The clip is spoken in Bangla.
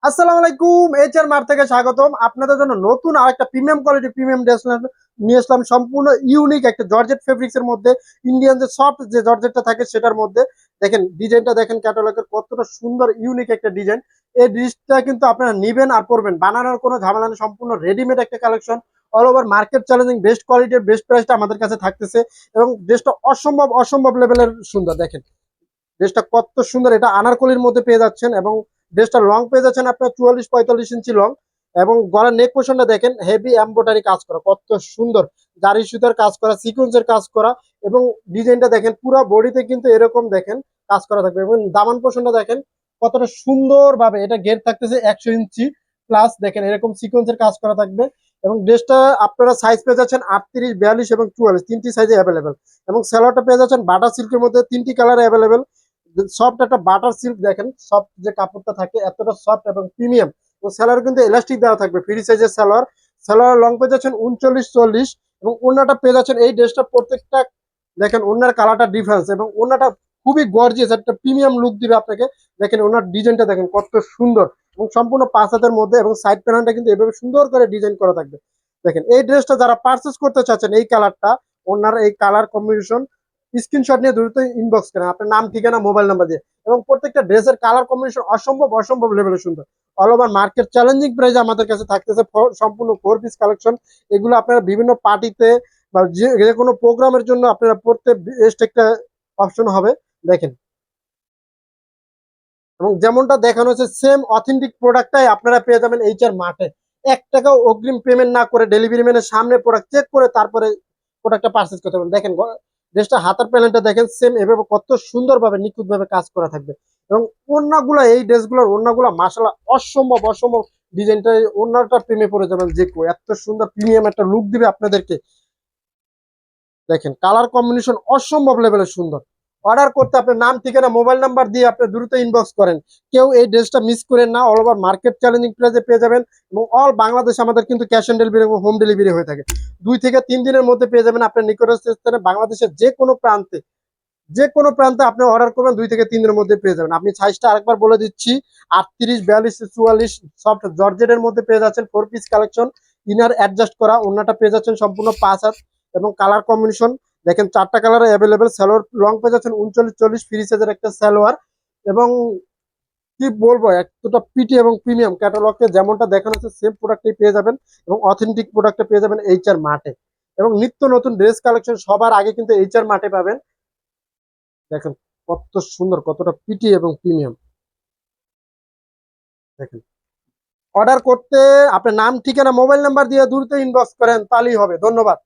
আসসালামু আলাইকুম, এইচআর মার্ট থেকে স্বাগতম। আপনাদের জন্য নতুন আরেকটা প্রিমিয়াম কোয়ালিটি প্রিমিয়াম ড্রেস নিয়ে আসলাম, সম্পূর্ণ ইউনিক একটা জর্জেট ফেব্রিক্স এর মধ্যে। ইন্ডিয়ান যে সফট যে জর্জেটটা থাকে সেটার মধ্যে দেখেন ডিজাইনটা, দেখেন ক্যাটালগের কতটা সুন্দর ইউনিক একটা ডিজাইন। এই ড্রেসটা কিন্তু আপনারা নিবেন আর পরবেন, বানানোর কোনো ঝামেলা নেই, সম্পূর্ণ রেডিমেড একটা collection. All over market challenging best কোয়ালিটির বেস্ট প্রাইসটা আমাদের কাছে থাকতেছে, এবং ড্রেসটা অসম্ভব অসম্ভব লেভেলের সুন্দর। দেখেন ড্রেসটা কত সুন্দর, এটা আনারকলির মধ্যে পেয়ে যাচ্ছেন, এবং ড্রেসটা লং পেয়ে যাচ্ছেন আপনার 44-45 ইঞ্চি লং। এবং গলার নেক পোর্শনটা দেখেন হেভি এমব্রয়ডারি কাজ করা, কত সুন্দর জারি সুতার কাজ করা, সিকোয়েন্সের কাজ করা। এবং ডিজাইনটা দেখেন পুরো বডিতে কিন্তু এরকম দেখেন কাজ করা থাকবে, এবং দামান পোর্শনটা দেখেন কতটা সুন্দর ভাবে এটা ঘের থাকতেছে 100 ইঞ্চি প্লাস। দেখেন এরকম সিকোয়েন্সের কাজ করা থাকবে। এবং ড্রেসটা আপনারা সাইজ পেয়ে যাচ্ছেন 38, 42 এবং 44, তিনটি সাইজে অ্যাভেলেবেল। এবং স্যালোয়ারটা পেয়ে যাচ্ছেন বাটার সিল্কের মধ্যে, তিনটি কালার অ্যাভেলেবেল। সফট একটা বাটার সিল্ক, দেখেন সফট যে কাপড়টা থাকে এতটা সফট এবং প্রিমিয়াম। ও সালোয়ার কিন্তু এলাস্টিক দেওয়া থাকবে, ফ্রি সাইজের সালোয়ার। সালোয়ার লং পেয়ে যাচ্ছেন 39-40। এবং ওড়নাটা পেয়ে যাচ্ছেন এই ড্রেসটা প্রত্যেকটা দেখেন ওড়নার কালারটা ডিফারেন্স, এবং ওড়নাটা খুবই গর্জিয়াস একটা প্রিমিয়াম লুক দিবে আপনাকে। দেখেন ওনার ডিজাইনটা দেখেন কত সুন্দর, এবং সম্পূর্ণ 5 হাতের মধ্যে, এবং সাইড প্যানেলটা কিন্তু এভাবে সুন্দর করে ডিজাইন করা থাকবে। দেখেন এই ড্রেসটা যারা পারচেস করতে চাচ্ছেন এই কালারটা, ওনার এই কালার কম্বিনেশন, স্ক্রিনশট নিয়ে দ্রুত ইনবক্স করেন আপনার নাম, ঠিকানা, মোবাইল নাম্বার দিয়ে। এবং প্রত্যেকটা ড্রেসের কালার কম্বিনেশন অসম্ভব অসম্ভব লেভেলে সুন্দর। All over market challenging price আমাদের কাছে থাকতেছে, সম্পূর্ণ 4 পিস কালেকশন। এগুলো আপনারা বিভিন্ন পার্টিতে বা যে কোনো প্রোগ্রামের জন্য আপনারা পড়তে বেস্ট একটা অপশন হবে। দেখেন, এবং যেমনটা দেখানো হচ্ছে সেম অথেন্টিক প্রোডাক্টটাই আপনারা পেয়ে যাবেন এইচআর মার্টে। 1 টাকাও অগ্রিম পেমেন্ট না করে ডেলিভারি ম্যানের সামনে প্রোডাক্ট চেক করে তারপরে প্রোডাক্টটা পারচেজ করতে পারবেন। দেখেন ড্রেসটা হাতার প্যানেলটা দেখেন সেম এভাবে কত সুন্দরভাবে নিখুঁতভাবে কাজ করা থাকবে। এবং ওড়নাগুলো, এই ড্রেসগুলোর ওড়নাগুলো মাশাআল্লাহ অসম্ভব অসম্ভব। ডিজাইনটা ওড়নাটা প্রেমে পড়ে যাবেন যে কেউ, এত সুন্দর প্রিমিয়াম একটা লুক দিবে আপনাদেরকে। দেখেন কালার কম্বিনেশন অসম্ভব লেভেলের সুন্দর। অর্ডার করতে আপনার নাম, ঠিকানা, মোবাইল নাম্বার দিয়ে আপনি দ্রুত ইনবক্স করেন। কেউ এই ড্রেসটা মিস করেন না, অল ওভার মার্কেট চ্যালেঞ্জিং প্রাইসে পেয়ে যাবেন। এবং অল বাংলাদেশ আমাদের কিন্তু ক্যাশ অন ডেলিভারি এবং হোম ডেলিভারি হয়ে থাকে। 2 থেকে 3 দিনের মধ্যে পেয়ে যাবেন আপনার নিকটস্থ স্থানে, বাংলাদেশের যে কোনো প্রান্তে। যে কোনো প্রান্তে আপনি অর্ডার করবেন 2 থেকে 3 দিনের মধ্যে পেয়ে যাবেন। আপনি সাইজটা আরেকবার বলে দিচ্ছি, 38, 42, 44 সফট জর্জেটের মধ্যে পেয়ে যাচ্ছেন 4 পিস কালেকশন। ইনার অ্যাডজাস্ট করা, ওন্নাটা পেয়ে যাচ্ছেন সম্পূর্ণ 5 হাত। এবং কালার কম্বিনেশন দেখেন 4টা কালার অ্যাভেলেবেল। সালোয়ার লং পেয়ে যাচ্ছেন 39-40, ফ্রি সাইজের একটা সালোয়ার। এবং কি বলবো, এতটা পিটি এবং প্রিমিয়াম ক্যাটালগে যেমনটা দেখানো হচ্ছে সেম প্রোডাক্টই পেয়ে যাবেন, এবং অথেন্টিক প্রোডাক্টটা পেয়ে যাবেন এইচআর মার্টে। এবং নিত্য নতুন ড্রেস কালেকশন সবার আগে কিন্তু এইচআর মার্টে পাবেন। দেখেন কত সুন্দর, কতটা পিটি এবং প্রিমিয়াম। দেখেন অর্ডার করতে আপনার নাম, ঠিকানা, মোবাইল নাম্বার দিয়ে দ্রুত ইনবক্স করেন, তাহলেই হবে। ধন্যবাদ।